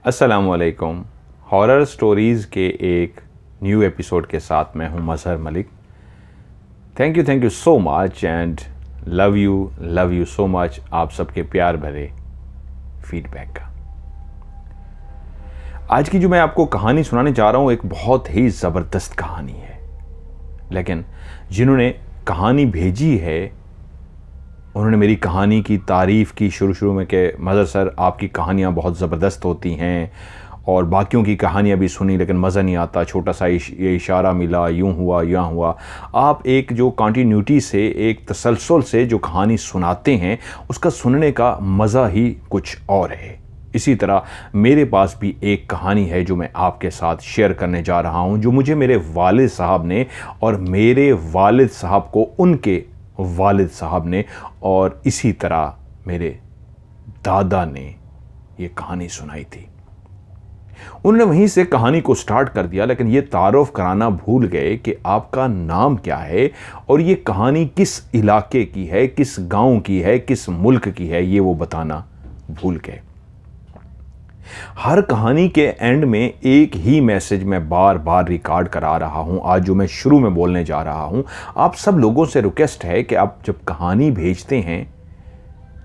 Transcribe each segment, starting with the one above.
अस्सलामुअलैकुम। Horror stories के एक न्यू एपिसोड के साथ मैं हूं Mazhar Malik. Thank you so much and love you so much आप सबके प्यार भरे फीडबैक का। आज की जो मैं आपको कहानी सुनाने जा रहा हूं एक बहुत ही ज़बरदस्त कहानी है, लेकिन जिन्होंने कहानी भेजी है उन्होंने मेरी कहानी की तारीफ़ की शुरू में कि मज़हर सर आपकी कहानियाँ बहुत ज़बरदस्त होती हैं और बाकियों की कहानियाँ भी सुनी लेकिन मज़ा नहीं आता, छोटा सा ये इशारा मिला, यूँ हुआ यहाँ हुआ। आप एक जो कंटिन्यूटी से, एक तसलसल से जो कहानी सुनाते हैं उसका सुनने का मज़ा ही कुछ और है। इसी तरह मेरे पास भी एक कहानी है जो मैं आपके साथ शेयर करने जा रहा हूँ, जो मुझे मेरे वालिद साहब ने और मेरे वालिद साहब को उनके वालिद साहब ने और इसी तरह मेरे दादा ने ये कहानी सुनाई थी। उन्होंने वहीं से कहानी को स्टार्ट कर दिया, लेकिन ये तारुफ कराना भूल गए कि आपका नाम क्या है और ये कहानी किस इलाके की है, किस गांव की है, किस मुल्क की है, ये वो बताना भूल गए। हर कहानी के एंड में एक ही मैसेज मैं बार बार रिकॉर्ड करा रहा हूं। आज जो मैं शुरू में बोलने जा रहा हूं, आप सब लोगों से रिक्वेस्ट है कि आप जब कहानी भेजते हैं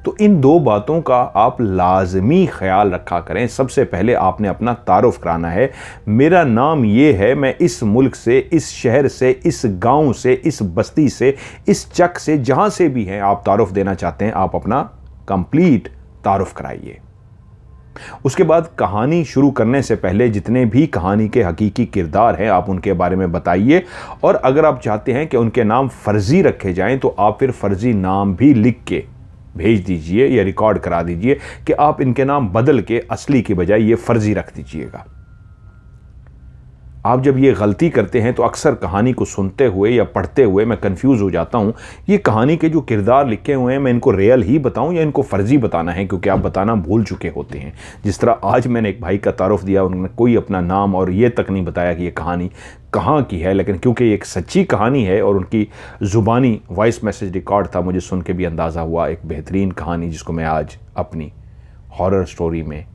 तो इन दो बातों का आप लाजमी ख्याल रखा करें। सबसे पहले आपने अपना तारुफ कराना है। मेरा नाम ये है, मैं इस मुल्क से, इस शहर से, इस गांव से, इस बस्ती से, इस चक से, जहां से भी हैं आप तारुफ देना चाहते हैं, आप अपना कंप्लीट तारुफ कराइए। उसके बाद कहानी शुरू करने से पहले जितने भी कहानी के हकीकी किरदार हैं आप उनके बारे में बताइए, और अगर आप चाहते हैं कि उनके नाम फर्जी रखे जाएं तो आप फिर फर्जी नाम भी लिख के भेज दीजिए या रिकॉर्ड करा दीजिए कि आप इनके नाम बदल के असली की बजाय ये फर्जी रख दीजिएगा। आप जब ये गलती करते हैं तो अक्सर कहानी को सुनते हुए या पढ़ते हुए मैं कंफ्यूज हो जाता हूं, ये कहानी के जो किरदार लिखे हुए हैं मैं इनको रियल ही बताऊं या इनको फर्जी बताना है, क्योंकि आप बताना भूल चुके होते हैं। जिस तरह आज मैंने एक भाई का तारुफ दिया, उन्होंने कोई अपना नाम और ये तक नहीं बताया कि ये कहानी कहाँ की है, लेकिन क्योंकि ये एक सच्ची कहानी है और उनकी ज़ुबानी वॉइस मैसेज रिकॉर्ड था, मुझे सुन के भी अंदाज़ा हुआ एक बेहतरीन कहानी जिसको मैं आज अपनी हॉरर स्टोरी में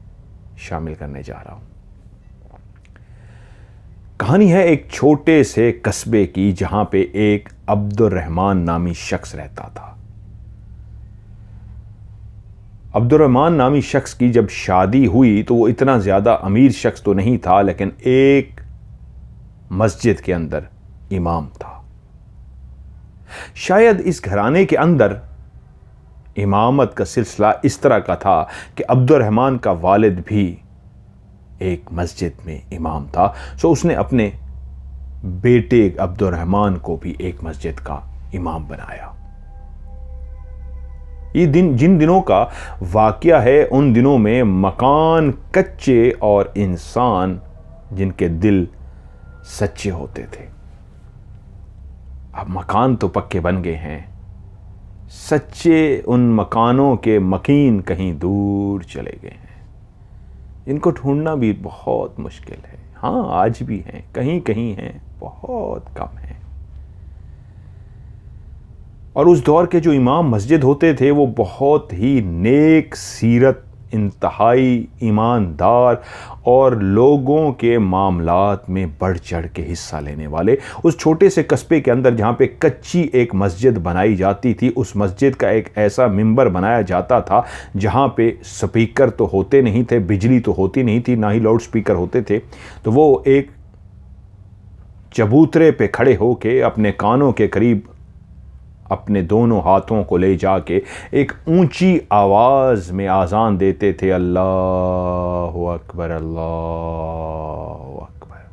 शामिल करने जा रहा हूँ। कहानी है एक छोटे से कस्बे की जहां पे एक अब्दुर्रहमान नामी शख्स रहता था। अब्दुर्रहमान नामी शख्स की जब शादी हुई तो वो इतना ज़्यादा अमीर शख्स तो नहीं था, लेकिन एक मस्जिद के अंदर इमाम था। शायद इस घराने के अंदर इमामत का सिलसिला इस तरह का था कि अब्दुर्रहमान का वालिद भी एक मस्जिद में इमाम था, सो उसने अपने बेटे अब्दुर्रहमान को भी एक मस्जिद का इमाम बनाया। ये दिन जिन दिनों का वाकया है, उन दिनों में मकान कच्चे और इंसान जिनके दिल सच्चे होते थे। अब मकान तो पक्के बन गए हैं, सच्चे उन मकानों के मकीन कहीं दूर चले गए हैं। इनको ढूंढना भी बहुत मुश्किल है। हाँ, आज भी हैं, कहीं कहीं हैं, बहुत कम हैं। और उस दौर के जो इमाम मस्जिद होते थे वो बहुत ही नेक सीरत, इंतहाई ईमानदार और लोगों के मामलात में बढ़ चढ़ के हिस्सा लेने वाले। उस छोटे से कस्बे के अंदर जहाँ पे कच्ची एक मस्जिद बनाई जाती थी, उस मस्जिद का एक ऐसा मिंबर बनाया जाता था जहाँ पे स्पीकर तो होते नहीं थे, बिजली तो होती नहीं थी, ना ही लाउड स्पीकर होते थे। तो वो एक चबूतरे पे खड़े होके अपने कानों के करीब अपने दोनों हाथों को ले जाके एक ऊंची आवाज में आजान देते थे, अल्लाहु अकबर, अल्लाहु अकबर।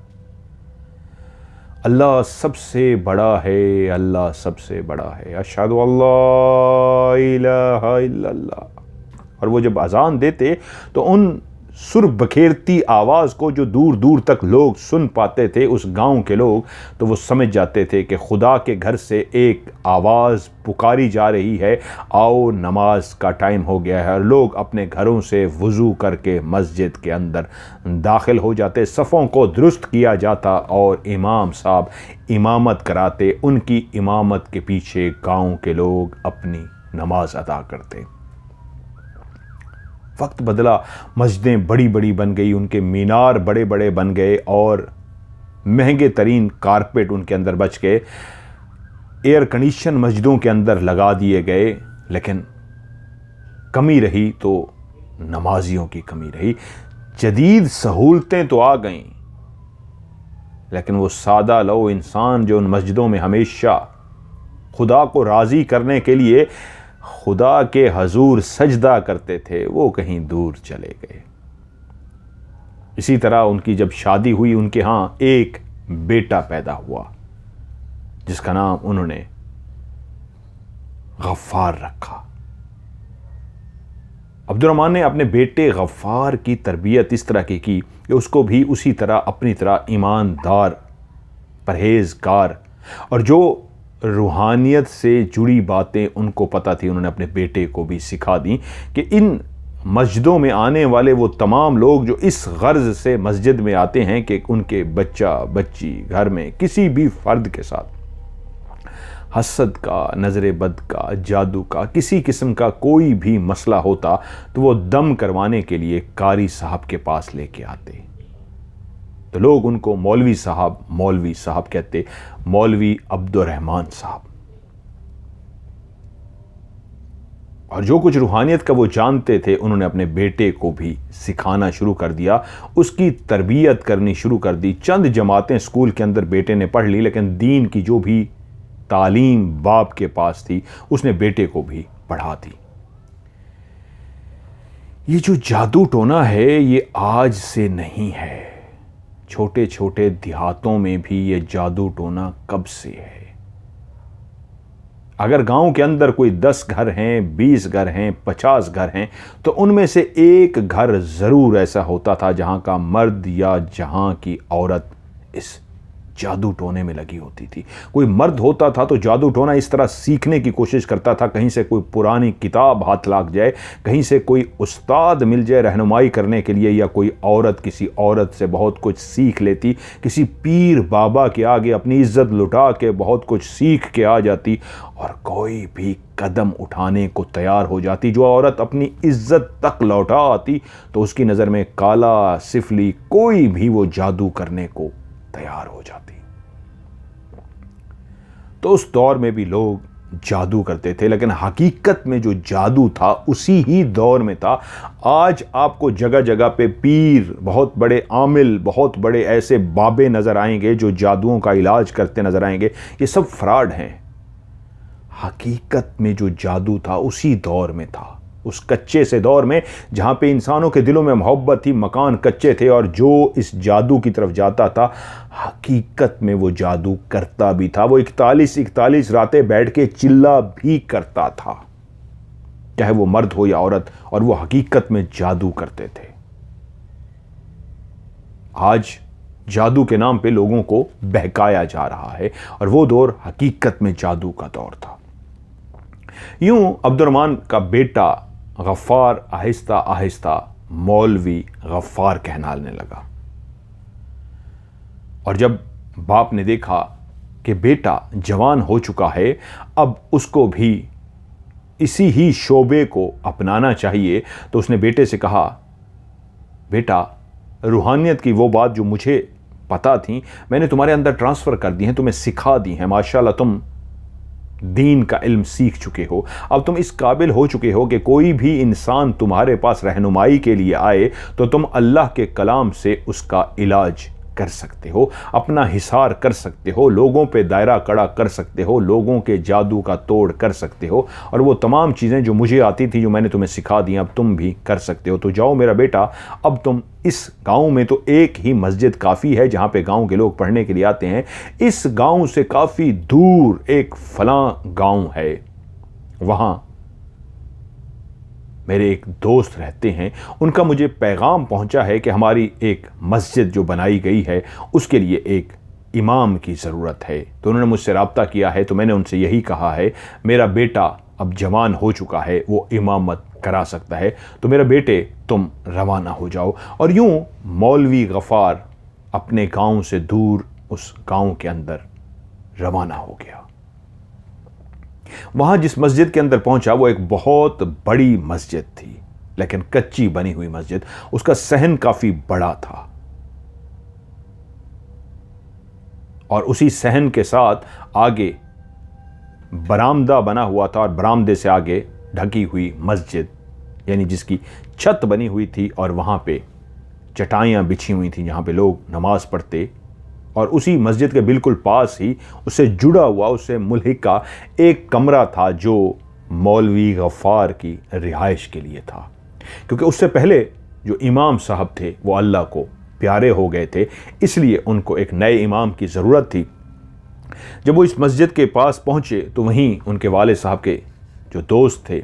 अल्लाह सबसे बड़ा है, अल्लाह सबसे बड़ा है, अशहदु अल्ला इलाहा इल्लल्लाह। और वो जब अजान देते तो उन सुर बखेरती आवाज़ को जो दूर दूर तक लोग सुन पाते थे, उस गांव के लोग, तो वो समझ जाते थे कि खुदा के घर से एक आवाज़ पुकारी जा रही है, आओ नमाज का टाइम हो गया है। और लोग अपने घरों से वज़ू करके मस्जिद के अंदर दाखिल हो जाते, सफ़ों को दुरुस्त किया जाता और इमाम साहब इमामत कराते। उनकी इमामत के पीछे गांव के लोग अपनी नमाज अदा करते। वक्त बदला, मस्जिदें बड़ी बड़ी बन गई, उनके मीनार बड़े बड़े बन गए और महंगे तरीन कारपेट उनके अंदर बच गए, एयर कंडीशन मस्जिदों के अंदर लगा दिए गए। लेकिन कमी रही तो नमाजियों की कमी रही। जदीद सहूलतें तो आ गईं, लेकिन वो सादा लो इंसान जो उन मस्जिदों में हमेशा खुदा को राज़ी करने के लिए खुदा के हजूर सजदा करते थे, वो कहीं दूर चले गए। इसी तरह उनकी जब शादी हुई, उनके यहाँ एक बेटा पैदा हुआ जिसका नाम उन्होंने गफ्फार रखा। अब्दुर्रहमान ने अपने बेटे गफ्फार की तरबियत इस तरह की कि उसको भी उसी तरह अपनी तरह ईमानदार, परहेजगार और जो रूहानियत से जुड़ी बातें उनको पता थी उन्होंने अपने बेटे को भी सिखा दी कि इन मस्जिदों में आने वाले वो तमाम लोग जो इस गर्ज से मस्जिद में आते हैं कि उनके बच्चा बच्ची घर में किसी भी फ़र्द के साथ हसद का, नज़र बद का, जादू का, किसी किस्म का कोई भी मसला होता तो वो दम करवाने के लिए कारी साहब के पास लेके आते। तो लोग उनको मौलवी साहब कहते, मौलवी अब्दुर्रहमान साहब। और जो कुछ रूहानियत का वो जानते थे उन्होंने अपने बेटे को भी सिखाना शुरू कर दिया, उसकी तरबियत करनी शुरू कर दी। चंद जमातें स्कूल के अंदर बेटे ने पढ़ ली, लेकिन दीन की जो भी तालीम बाप के पास थी उसने बेटे को भी पढ़ा दी। ये जो जादू टोना है ये आज से नहीं है, छोटे छोटे देहातों में भी ये जादू टोना कब से है। अगर गांव के अंदर कोई 10 घर हैं, 20 घर हैं, 50 घर हैं, तो उनमें से एक घर जरूर ऐसा होता था जहां का मर्द या जहां की औरत इस जादू टोने में लगी होती थी। कोई मर्द होता था तो जादू टोना इस तरह सीखने की कोशिश करता था, कहीं से कोई पुरानी किताब हाथ लग जाए, कहीं से कोई उस्ताद मिल जाए रहनुमाई करने के लिए, या कोई औरत किसी औरत से बहुत कुछ सीख लेती, किसी पीर बाबा के आगे अपनी इज्जत लुटा के बहुत कुछ सीख के आ जाती और कोई भी कदम उठाने को तैयार हो जाती। जो औरत अपनी इज्जत तक लौटा आती तो उसकी नज़र में काला सिफली कोई भी वो जादू करने को तैयार हो जाती। तो उस दौर में भी लोग जादू करते थे, लेकिन हकीकत में जो जादू था उसी ही दौर में था। आज आपको जगह जगह पे पीर, बहुत बड़े आमिल, बहुत बड़े ऐसे बाबे नजर आएंगे जो जादुओं का इलाज करते नजर आएंगे। ये सब फ्रॉड हैं। हकीकत में जो जादू था उसी दौर में था, उस कच्चे से दौर में जहां पे इंसानों के दिलों में मोहब्बत थी, मकान कच्चे थे, और जो इस जादू की तरफ जाता था हकीकत में वो जादू करता भी था। वो 41 रातें बैठ के चिल्ला भी करता था, चाहे वो मर्द हो या औरत, और वो हकीकत में जादू करते थे। आज जादू के नाम पे लोगों को बहकाया जा रहा है, और वो दौर हकीकत में जादू का दौर था। यूं अब्दुर्रहमान का बेटा गफ्फार आहिस्ता आहिस्ता मौलवी गफ्फार कहलाने लगा। और जब बाप ने देखा कि बेटा जवान हो चुका है, अब उसको भी इसी ही शोबे को अपनाना चाहिए, तो उसने बेटे से कहा, बेटा रूहानियत की वो बात जो मुझे पता थी मैंने तुम्हारे अंदर ट्रांसफ़र कर दी हैं, तुम्हें सिखा दी हैं। माशाल्लाह तुम दीन का इल्म सीख चुके हो, अब तुम इस काबिल हो चुके हो कि कोई भी इंसान तुम्हारे पास रहनुमाई के लिए आए तो तुम अल्लाह के कलाम से उसका इलाज कर सकते हो, अपना हिसार कर सकते हो, लोगों पे दायरा कड़ा कर सकते हो, लोगों के जादू का तोड़ कर सकते हो, और वो तमाम चीज़ें जो मुझे आती थी, जो मैंने तुम्हें सिखा दी, अब तुम भी कर सकते हो। तो जाओ मेरा बेटा, अब तुम इस गांव में तो एक ही मस्जिद काफ़ी है जहाँ पे गांव के लोग पढ़ने के लिए आते हैं, इस गांव से काफ़ी दूर एक फलां गांव है, वहाँ मेरे एक दोस्त रहते हैं, उनका मुझे पैगाम पहुंचा है कि हमारी एक मस्जिद जो बनाई गई है उसके लिए एक इमाम की ज़रूरत है। तो उन्होंने मुझसे रब्ता किया है, तो मैंने उनसे यही कहा है, मेरा बेटा अब जवान हो चुका है, वो इमामत करा सकता है, तो मेरा बेटे तुम रवाना हो जाओ। और यूं मौलवी गफ्फार अपने गांव से दूर उस गांव के अंदर रवाना हो गया। वहां जिस मस्जिद के अंदर पहुंचा वो एक बहुत बड़ी मस्जिद थी, लेकिन कच्ची बनी हुई मस्जिद। उसका सहन काफी बड़ा था और उसी सहन के साथ आगे बरामदा बना हुआ था और बरामदे से आगे ढकी हुई मस्जिद, यानी जिसकी छत बनी हुई थी और वहां पे चटाइयां बिछी हुई थी जहां पे लोग नमाज पढ़ते। और उसी मस्जिद के बिल्कुल पास ही उससे जुड़ा हुआ, उससे मुल्हिका एक कमरा था जो मौलवी गफ़ार की रिहाइश के लिए था, क्योंकि उससे पहले जो इमाम साहब थे वो अल्लाह को प्यारे हो गए थे, इसलिए उनको एक नए इमाम की ज़रूरत थी। जब वो इस मस्जिद के पास पहुंचे तो वहीं उनके वाले साहब के जो दोस्त थे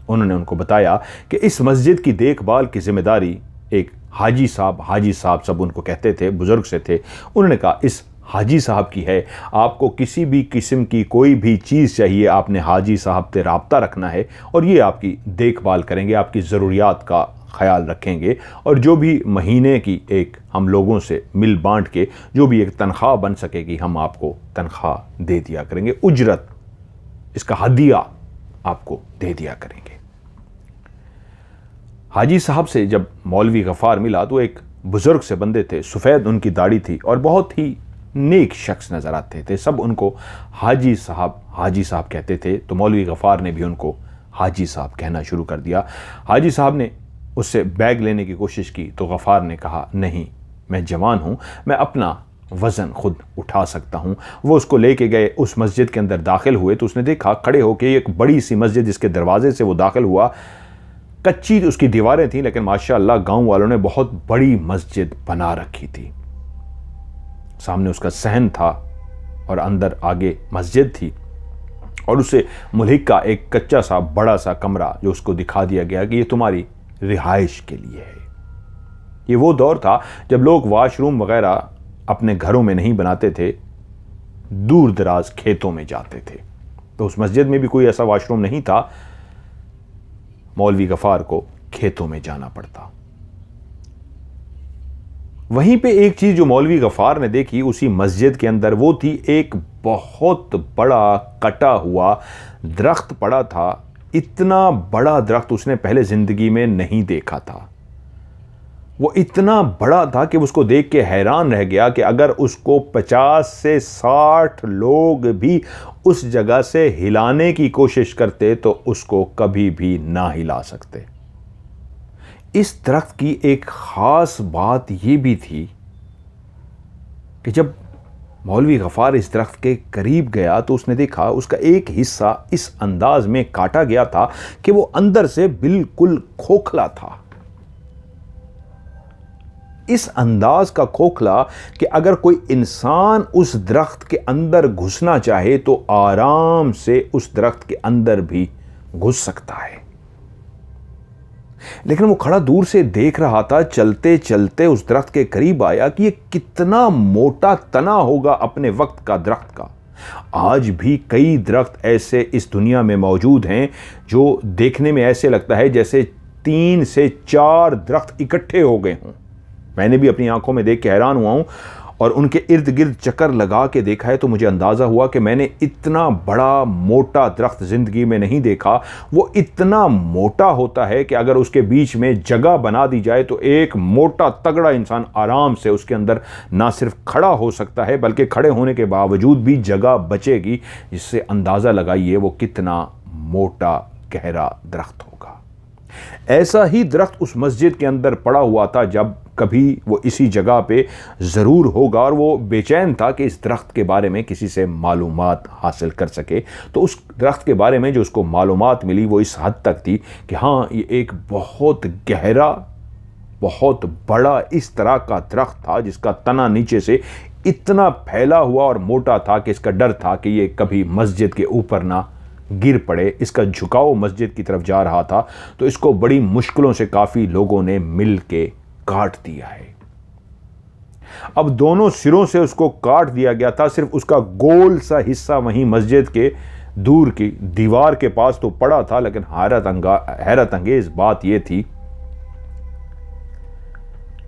उन्होंने उनको बताया कि इस मस्जिद की देखभाल की जिम्मेदारी एक हाजी साहब सब उनको कहते थे, बुजुर्ग से थे। उन्होंने कहा इस हाजी साहब की है, आपको किसी भी किस्म की कोई भी चीज़ चाहिए आपने हाजी साहब से रब्ता रखना है और ये आपकी देखभाल करेंगे, आपकी ज़रूरियात का ख्याल रखेंगे और जो भी महीने की एक हम लोगों से मिल बांट के जो भी एक तनख्वाह बन सकेगी हम आपको तनख्वाह दे दिया करेंगे, उजरत इसका हदिया आपको दे दिया करेंगे। हाजी साहब से जब मौलवी गफ़ार मिला तो एक बुजुर्ग से बंदे थे, सफ़ेद उनकी दाढ़ी थी और बहुत ही नेक शख्स नज़र आते थे। सब उनको हाजी साहब कहते थे, तो मौलवी गफ़ार ने भी उनको हाजी साहब कहना शुरू कर दिया। हाजी साहब ने उससे बैग लेने की कोशिश की तो गफ़ार ने कहा नहीं, मैं जवान हूँ, मैं अपना वज़न खुद उठा सकता हूँ। वो उसको लेके गए, उस मस्जिद के अंदर दाखिल हुए तो उसने देखा खड़े होके एक बड़ी सी मस्जिद जिसके दरवाजे से वो दाखिल हुआ, कच्ची उसकी दीवारें थी लेकिन माशाअल्लाह गांव वालों ने बहुत बड़ी मस्जिद बना रखी थी। सामने उसका सहन था और अंदर आगे मस्जिद थी और उसे मुल्हिका एक कच्चा सा बड़ा सा कमरा जो उसको दिखा दिया गया कि ये तुम्हारी रिहाइश के लिए है। ये वो दौर था जब लोग वॉशरूम वगैरह अपने घरों में नहीं बनाते थे, दूर दराज खेतों में जाते थे, तो उस मस्जिद में भी कोई ऐसा वॉशरूम नहीं था, मौलवी गफ़ार को खेतों में जाना पड़ता। वहीं पे एक चीज जो मौलवी गफ़ार ने देखी उसी मस्जिद के अंदर, वो थी एक बहुत बड़ा कटा हुआ दरख्त पड़ा था। इतना बड़ा दरख्त उसने पहले जिंदगी में नहीं देखा था। वो इतना बड़ा था कि उसको देख के हैरान रह गया कि अगर उसको 50 से 60 लोग भी उस जगह से हिलाने की कोशिश करते तो उसको कभी भी ना हिला सकते। इस दरख्त की एक खास बात यह भी थी कि जब मौलवी गफ़ार इस दरख्त के करीब गया तो उसने देखा उसका एक हिस्सा इस अंदाज में काटा गया था कि वो अंदर से बिल्कुल खोखला था। इस अंदाज का खोखला कि अगर कोई इंसान उस दरख्त के अंदर घुसना चाहे तो आराम से उस दरख्त के अंदर भी घुस सकता है। लेकिन वो खड़ा दूर से देख रहा था, चलते चलते उस दरख्त के करीब आया कि ये कितना मोटा तना होगा अपने वक्त का दरख्त का। आज भी कई दरख्त ऐसे इस दुनिया में मौजूद हैं जो देखने में ऐसे लगता है जैसे 3 से 4 दरख्त इकट्ठे हो गए हों। मैंने भी अपनी आंखों में देख के हैरान हुआ हूं और उनके इर्द गिर्द चक्कर लगा के देखा है तो मुझे अंदाज़ा हुआ कि मैंने इतना बड़ा मोटा दरख्त ज़िंदगी में नहीं देखा। वो इतना मोटा होता है कि अगर उसके बीच में जगह बना दी जाए तो एक मोटा तगड़ा इंसान आराम से उसके अंदर ना सिर्फ खड़ा हो सकता है बल्कि खड़े होने के बावजूद भी जगह बचेगी, जिससे अंदाज़ा लगाइए वो कितना मोटा गहरा दरख्त होगा। ऐसा ही दरख्त उस मस्जिद के अंदर पड़ा हुआ था, जब कभी वो इसी जगह पे ज़रूर होगा और वो बेचैन था कि इस दरख्त के बारे में किसी से मालूमात हासिल कर सके। तो उस दरख्त के बारे में जो उसको मालूमात मिली वो इस हद तक थी कि हाँ, ये एक बहुत गहरा, बहुत बड़ा इस तरह का दरख्त था जिसका तना नीचे से इतना फैला हुआ और मोटा था कि इसका डर था कि ये कभी मस्जिद के ऊपर ना गिर पड़े। इसका झुकाव मस्जिद की तरफ जा रहा था तो इसको बड़ी मुश्किलों से काफ़ी लोगों ने मिल के काट दिया है। अब दोनों सिरों से उसको काट दिया गया था, सिर्फ उसका गोल सा हिस्सा वहीं मस्जिद के दूर की दीवार के पास तो पड़ा था। लेकिन हैरत अंगेज बात यह थी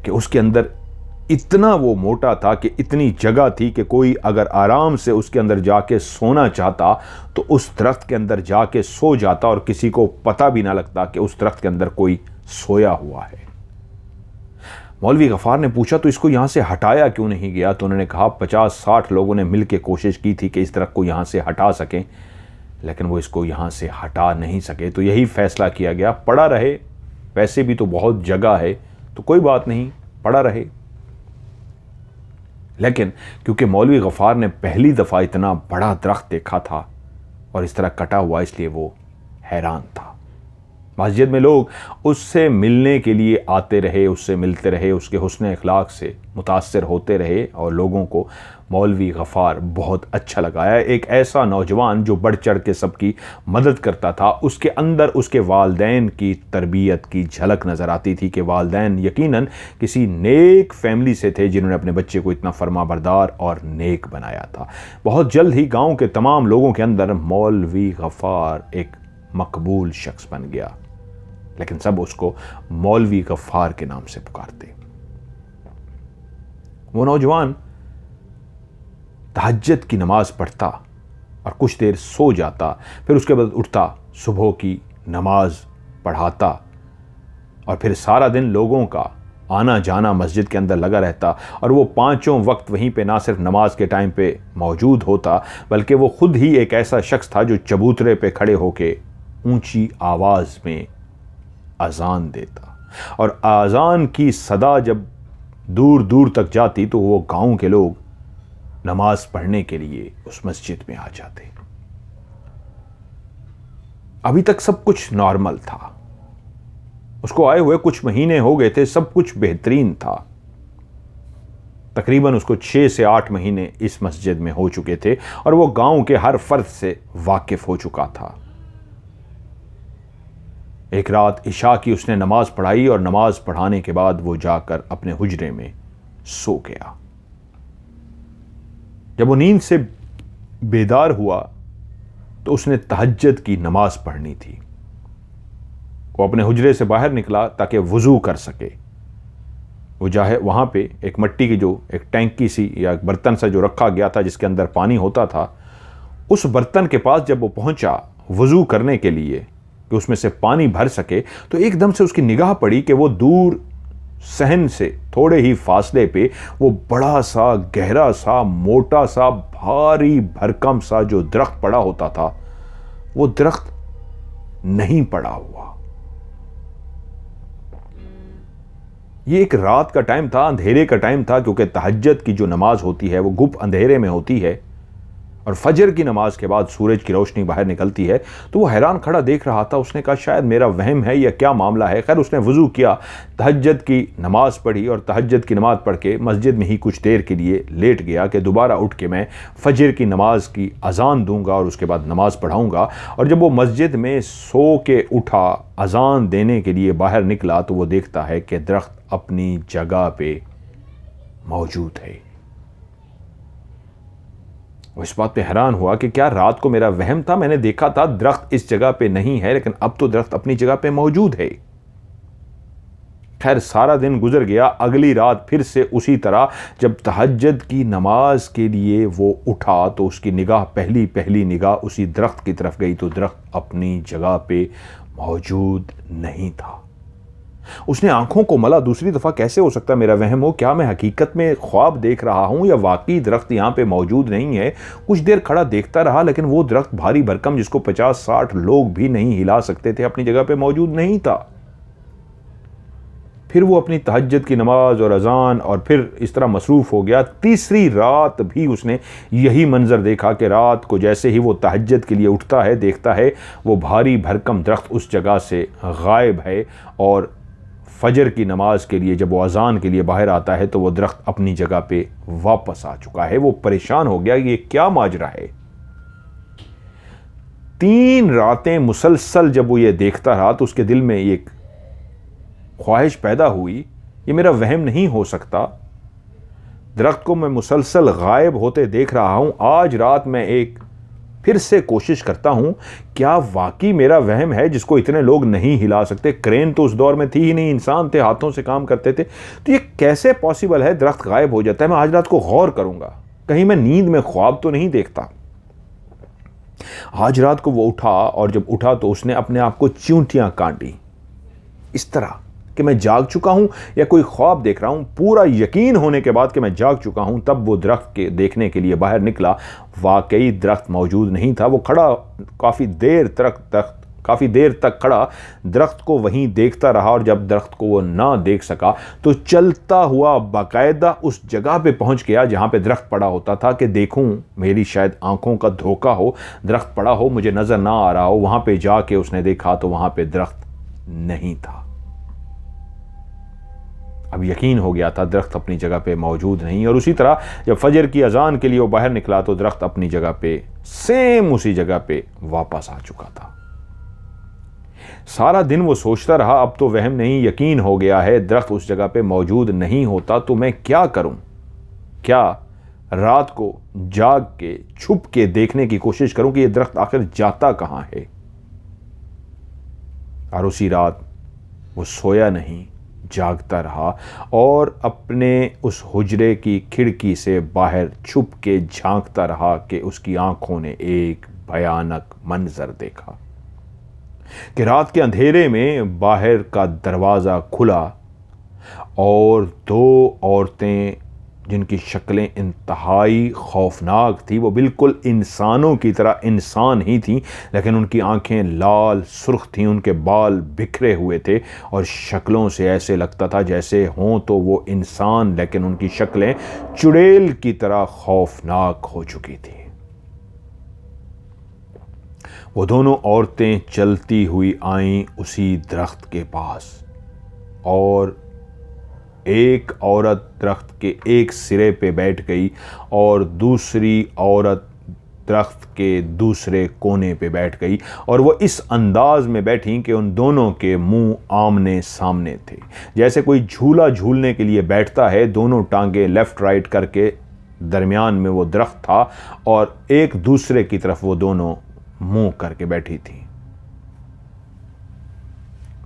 कि उसके अंदर इतना वो मोटा था कि इतनी जगह थी कि कोई अगर आराम से उसके अंदर जाके सोना चाहता तो उस दरख्त के अंदर जाके सो जाता और किसी को पता भी ना लगता कि उस दरख्त के अंदर कोई सोया हुआ है। मौलवी गफ्फार ने पूछा तो इसको यहां से हटाया क्यों नहीं गया? तो उन्होंने कहा 50-60 लोगों ने मिलकर कोशिश की थी कि इस दरख्त को यहां से हटा सकें, लेकिन वो इसको यहां से हटा नहीं सके। तो यही फैसला किया गया, पड़ा रहे, पैसे भी तो बहुत जगह है तो कोई बात नहीं, पड़ा रहे। लेकिन क्योंकि मौलवी गफ्फार ने पहली दफ़ा इतना बड़ा दरख्त देखा था और इस तरह कटा हुआ, इसलिए वो हैरान था। मस्जिद में लोग उससे मिलने के लिए आते रहे, उससे मिलते रहे, उसके हुस्न अखलाक से मुतासर होते रहे और लोगों को मौलवी गफ्फार बहुत अच्छा लगा है। एक ऐसा नौजवान जो बढ़ चढ़ के सबकी मदद करता था, उसके अंदर उसके वालदैन की तरबियत की झलक नज़र आती थी कि वालदैन यकीनन किसी नेक फैमिली से थे जिन्होंने अपने बच्चे को इतना फरमाबरदार और नेक बनाया था। बहुत जल्द ही गाँव के तमाम लोगों के अंदर मौलवी गफ्फार एक मकबूल शख्स बन गया, लेकिन सब उसको मौलवी गफ्फार के नाम से पुकारते। वो नौजवान तहज्जुद की नमाज पढ़ता और कुछ देर सो जाता, फिर उसके बाद उठता, सुबह की नमाज पढ़ाता और फिर सारा दिन लोगों का आना जाना मस्जिद के अंदर लगा रहता। और वो पांचों वक्त वहीं पे ना सिर्फ नमाज के टाइम पे मौजूद होता, बल्कि वो खुद ही एक ऐसा शख्स था जो चबूतरे पे खड़े होके ऊंची आवाज़ में अजान देता और अजान की सदा जब दूर दूर तक जाती तो वो गांव के लोग नमाज पढ़ने के लिए उस मस्जिद में आ जाते। अभी तक सब कुछ नॉर्मल था, उसको आए हुए कुछ महीने हो गए थे, सब कुछ बेहतरीन था। तकरीबन उसको 6 से 8 महीने इस मस्जिद में हो चुके थे और वो गांव के हर फर्द से वाकिफ हो चुका था। एक रात इशा की उसने नमाज पढ़ाई और नमाज पढ़ाने के बाद वो जाकर अपने हुजरे में सो गया। जब वो नींद से बेदार हुआ तो उसने तहज्जुद की नमाज पढ़नी थी। वो अपने हुजरे से बाहर निकला ताकि वुजू कर सके। वो चाहे वहां पे एक मिट्टी की जो एक टैंकी सी या एक बर्तन सा जो रखा गया था जिसके अंदर पानी होता था, उस बर्तन के पास जब वो पहुंचा वुजू करने के लिए कि उसमें से पानी भर सके, तो एकदम से उसकी निगाह पड़ी कि वो दूर सहन से थोड़े ही फासले पे वो बड़ा सा, गहरा सा, मोटा सा, भारी भरकम सा जो दरख्त पड़ा होता था, वो दरख्त नहीं पड़ा हुआ। ये एक रात का टाइम था, अंधेरे का टाइम था, क्योंकि तहज्जुद की जो नमाज होती है वो गुप अंधेरे में होती है और फजर की नमाज के बाद सूरज की रोशनी बाहर निकलती है। तो वो हैरान खड़ा देख रहा था। उसने कहा शायद मेरा वहम है या क्या मामला है। खैर उसने वुजू किया, तहज्जुद की नमाज पढ़ी और तहज्जुद की नमाज पढ़ के मस्जिद में ही कुछ देर के लिए लेट गया कि दोबारा उठ के मैं फजर की नमाज की अजान दूंगा और उसके बाद नमाज पढ़ाऊंगा। और जब वो मस्जिद में सो के उठा, अजान देने के लिए बाहर निकला, तो वो देखता है कि दरख्त अपनी जगह पे मौजूद है। वो इस बात पे हैरान हुआ कि क्या रात को मेरा वहम था, मैंने देखा था दरख्त इस जगह पे नहीं है, लेकिन अब तो दरख्त अपनी जगह पे मौजूद है। खैर सारा दिन गुजर गया। अगली रात फिर से उसी तरह जब तहज्जुद की नमाज के लिए वो उठा तो उसकी निगाह पहली निगाह उसी दरख्त की तरफ गई, तो दरख्त अपनी जगह पे मौजूद नहीं था। उसने आंखों को मला, दूसरी दफा कैसे हो सकता है मेरा वहम हो, क्या मैं हकीकत में ख्वाब देख रहा हूं या वाकई दरख्त यहां पे मौजूद नहीं है। कुछ देर खड़ा देखता रहा, लेकिन वो दरख्त भारी भरकम जिसको 50-60 लोग भी नहीं हिला सकते थे, अपनी जगह पे मौजूद नहीं था। फिर वो अपनी तहज्जुद की नमाज और अजान और फिर इस तरह मसरूफ हो गया। तीसरी रात भी उसने यही मंजर देखा कि रात को जैसे ही वो तहज्जुद के लिए उठता है, देखता है वो भारी भरकम दरख्त उस जगह से गायब है और फजर की नमाज के लिए जब वो अजान के लिए बाहर आता है तो वो दरख्त अपनी जगह पे वापस आ चुका है। वो परेशान हो गया, ये क्या माजरा है। 3 रातें मुसलसल जब वो ये देखता रहा तो उसके दिल में एक ख्वाहिश पैदा हुई, ये मेरा वहम नहीं हो सकता, दरख्त को मैं मुसलसल गायब होते देख रहा हूं। आज रात मैं एक फिर से कोशिश करता हूं, क्या वाकई मेरा वहम है जिसको इतने लोग नहीं हिला सकते? क्रेन तो उस दौर में थी ही नहीं, इंसान थे, हाथों से काम करते थे, तो ये कैसे पॉसिबल है दरख्त गायब हो जाता है? मैं आज रात को गौर करूंगा, कहीं मैं नींद में ख्वाब तो नहीं देखता। आज रात को वो उठा, और जब उठा तो उसने अपने आप को चींटियां काटी, इस तरह कि मैं जाग चुका हूं या कोई ख्वाब देख रहा हूं। पूरा यकीन होने के बाद कि मैं जाग चुका हूं, तब वो दरख्त के देखने के लिए बाहर निकला। वाकई दरख्त मौजूद नहीं था। वो खड़ा काफ़ी देर तक खड़ा दरख्त को वहीं देखता रहा, और जब दरख्त को वो ना देख सका तो चलता हुआ बाकायदा उस जगह पे पहुंच गया जहां पे दरख्त पड़ा होता था, कि देखूं मेरी शायद आंखों का धोखा हो, दरख्त पड़ा हो, मुझे नजर ना आ रहा हो। वहां पे जाके उसने देखा तो वहां पे दरख्त नहीं था। अब यकीन हो गया था दरख्त अपनी जगह पे मौजूद नहीं। और उसी तरह जब फजर की अजान के लिए वो बाहर निकला तो दरख्त अपनी जगह पे, सेम उसी जगह पे वापस आ चुका था। सारा दिन वो सोचता रहा, अब तो वहम नहीं, यकीन हो गया है दरख्त उस जगह पे मौजूद नहीं होता तो मैं क्या करूं? क्या रात को जाग के छुप के देखने की कोशिश करूं कि ये दरख्त आखिर जाता कहां है? और उसी रात वो सोया नहीं, जागता रहा, और अपने उस हुजरे की खिड़की से बाहर छुप के झांकता रहा कि उसकी आंखों ने एक भयानक मंजर देखा कि रात के अंधेरे में बाहर का दरवाज़ा खुला और दो औरतें, जिनकी शक्लें इंतहाई खौफनाक थी, वो बिल्कुल इंसानों की तरह इंसान ही थीं, लेकिन उनकी आंखें लाल सुर्ख थीं, उनके बाल बिखरे हुए थे, और शक्लों से ऐसे लगता था जैसे हों तो वो इंसान, लेकिन उनकी शक्लें चुड़ैल की तरह खौफनाक हो चुकी थी। वो दोनों औरतें चलती हुई आईं उसी दरख्त के पास, और एक औरत दरख्त के एक सिरे पे बैठ गई और दूसरी औरत दरख्त के दूसरे कोने पे बैठ गई, और वो इस अंदाज में बैठी कि उन दोनों के मुंह आमने सामने थे, जैसे कोई झूला झूलने के लिए बैठता है, दोनों टांगे लेफ्ट राइट करके, दरमियान में वो दरख्त था और एक दूसरे की तरफ वो दोनों मुंह करके बैठी थी।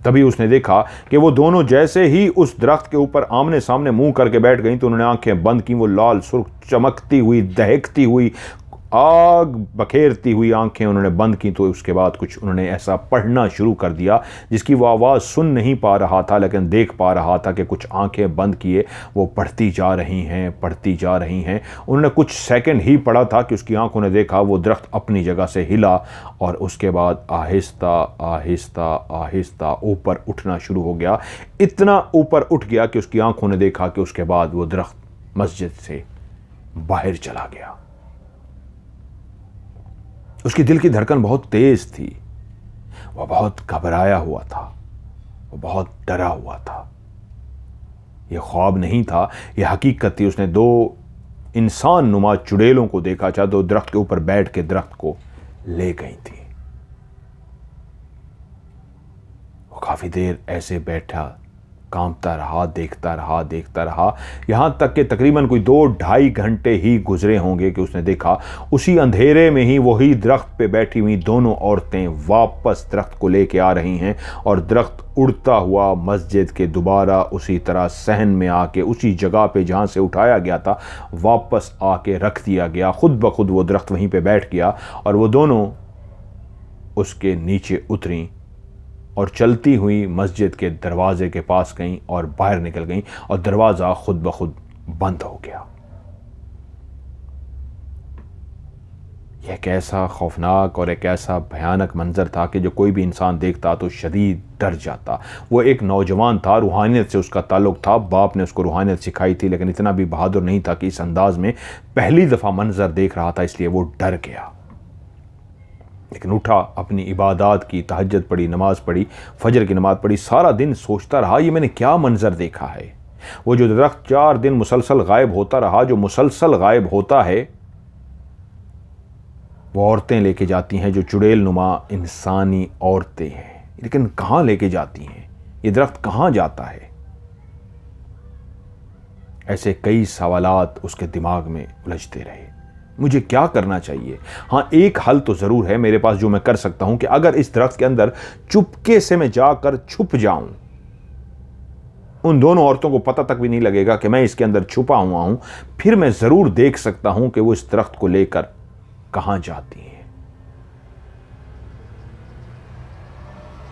तभी उसने देखा कि वो दोनों जैसे ही उस दरख्त के ऊपर आमने सामने मुंह करके बैठ गईं तो उन्होंने आंखें बंद की। वो लाल सुर्ख चमकती हुई, दहकती हुई, आग बखेरती हुई आंखें उन्होंने बंद की। तो उसके बाद कुछ उन्होंने ऐसा पढ़ना शुरू कर दिया जिसकी वो आवाज़ सुन नहीं पा रहा था, लेकिन देख पा रहा था कि कुछ आंखें बंद किए वो पढ़ती जा रही हैं, पढ़ती जा रही हैं। उन्होंने कुछ सेकंड ही पढ़ा था कि उसकी आंखों ने देखा वो दरख्त अपनी जगह से हिला, और उसके बाद आहिस्ता आहिस्ता आहिस्ता ऊपर उठना शुरू हो गया। इतना ऊपर उठ गया कि उसकी आंखों ने देखा कि उसके बाद वो दरख्त मस्जिद से बाहर चला गया। उसकी दिल की धड़कन बहुत तेज थी, वह बहुत घबराया हुआ था, वह बहुत डरा हुआ था। यह ख्वाब नहीं था, यह हकीकत थी। उसने दो इंसान नुमा चुड़ैलों को देखा, चाहे दो दरख्त के ऊपर बैठ के दरख्त को ले गई थी। वो काफी देर ऐसे बैठा, कांपता रहा, देखता रहा, यहां तक कि तकरीबन कोई 2-2.5 घंटे ही गुजरे होंगे कि उसने देखा उसी अंधेरे में ही वही दरख्त पे बैठी हुई दोनों औरतें वापस दरख्त को लेके आ रही हैं, और दरख्त उड़ता हुआ मस्जिद के दोबारा उसी तरह सहन में आके उसी जगह पे जहां से उठाया गया था वापस आके रख दिया गया। खुद ब खुद वो दरख्त वहीं पे बैठ गया, और वो दोनों उसके नीचे उतरी और चलती हुई मस्जिद के दरवाजे के पास गईं और बाहर निकल गईं, और दरवाज़ा खुद ब खुद बंद हो गया। यह एक ऐसा खौफनाक और एक ऐसा भयानक मंजर था कि जो कोई भी इंसान देखता तो शदीद डर जाता। वो एक नौजवान था, रूहानियत से उसका ताल्लुक़ था, बाप ने उसको रूहानियत सिखाई थी, लेकिन इतना भी बहादुर नहीं था कि इस अंदाज में पहली दफ़ा मंजर देख रहा था, इसलिए वो डर गया। लेकिन उठा, अपनी इबादत की, तहज्जुद पढ़ी, नमाज पढ़ी, फजर की नमाज पढ़ी, सारा दिन सोचता रहा ये मैंने क्या मंजर देखा है। वो जो दरख्त 4 दिन मुसलसल गायब होता रहा, जो मुसलसल गायब होता है, वो औरतें लेके जाती हैं जो चुड़ैल नुमा इंसानी औरतें हैं, लेकिन कहाँ लेके जाती हैं, ये दरख्त कहाँ जाता है? ऐसे कई सवालात उसके दिमाग में उलझते रहे। मुझे क्या करना चाहिए? हाँ, एक हल तो ज़रूर है मेरे पास जो मैं कर सकता हूं कि अगर इस दरख्त के अंदर चुपके से मैं जाकर छुप जाऊं, उन दोनों औरतों को पता तक भी नहीं लगेगा कि मैं इसके अंदर छुपा हुआ हूं, फिर मैं ज़रूर देख सकता हूं कि वो इस दरख्त को लेकर कहां जाती हैं।